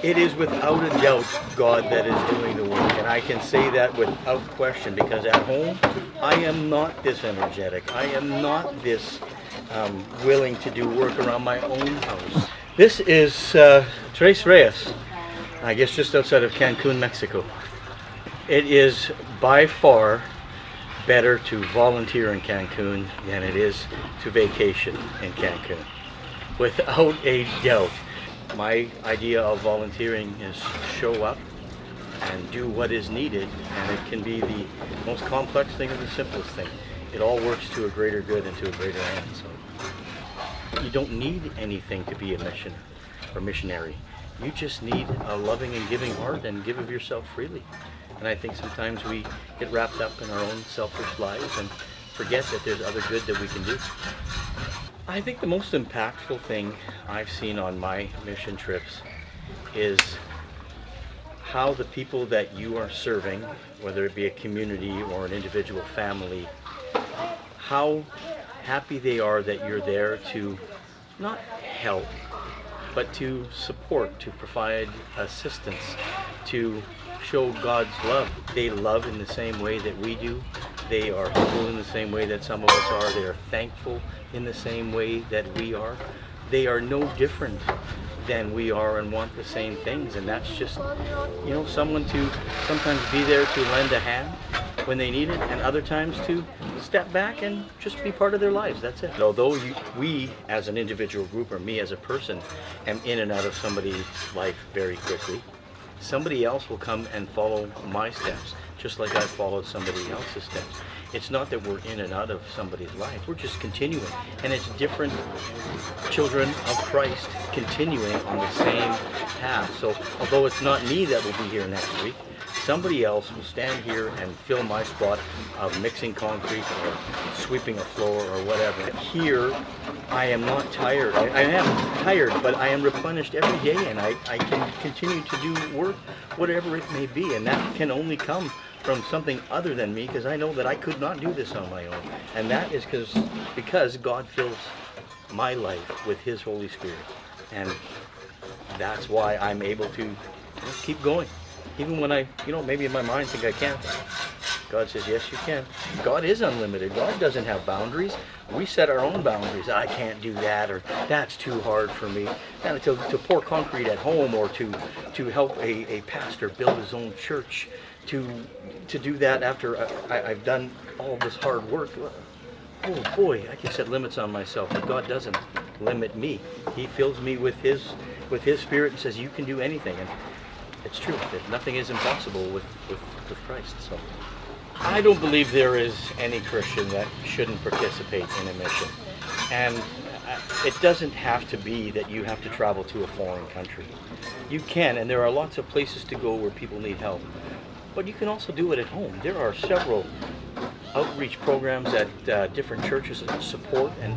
It is without a doubt God that is doing the work, and I can say that without question, because at home I am not this energetic. I am not this willing to do work around my own house. This is Reyes, I guess just outside of Cancun, Mexico. It is by far better to volunteer in Cancun than it is to vacation in Cancun, without a doubt. My idea of volunteering is show up and do what is needed, and it can be the most complex thing or the simplest thing. It all works to a greater good and to a greater end. So you don't need anything to be a mission or missionary. You just need a loving and giving heart and give of yourself freely. And I think sometimes we get wrapped up in our own selfish lives and forget that there's other good that we can do. I think the most impactful thing I've seen on my mission trips is how the people that you are serving, whether it be a community or an individual family, how happy they are that you're there to not help, but to support, to provide assistance, to show God's love. They love in the same way that we do. They are humble in the same way that some of us are. They are thankful in the same way that we are. They are no different than we are and want the same things. And that's just, someone to sometimes be there to lend a hand when they need it, and other times to step back and just be part of their lives. That's it. Although we as an individual group, or me as a person, am in and out of somebody's life very quickly, somebody else will come and follow my steps, just like I followed somebody else's steps. It's not that we're in and out of somebody's life, we're just continuing. And it's different children of Christ continuing on the same path. So although it's not me that will be here next week, somebody else will stand here and fill my spot of mixing concrete or sweeping a floor or whatever. Here, I am not tired. I am tired, but I am replenished every day, and I can continue to do work, whatever it may be, and that can only come from something other than me, because I know that I could not do this on my own. And that is because God fills my life with His Holy Spirit. And that's why I'm able to keep going. Even when I, maybe in my mind think I can't. God says, yes, you can. God is unlimited. God doesn't have boundaries. We set our own boundaries. I can't do that, or that's too hard for me. And to pour concrete at home, or to help a pastor build his own church, to do that after I've done all this hard work. Oh boy, I can set limits on myself, but God doesn't limit me. He fills me with His Spirit and says, you can do anything. And it's true that nothing is impossible with Christ. So I don't believe there is any Christian that shouldn't participate in a mission. And it doesn't have to be that you have to travel to a foreign country. You can, and there are lots of places to go where people need help. But you can also do it at home. There are several outreach programs that different churches support, and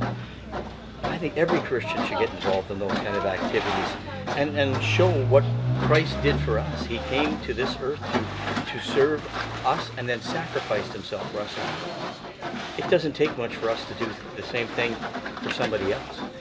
I think every Christian should get involved in those kind of activities and show what Christ did for us. He came to this earth to serve us and then sacrificed Himself for us. It doesn't take much for us to do the same thing for somebody else.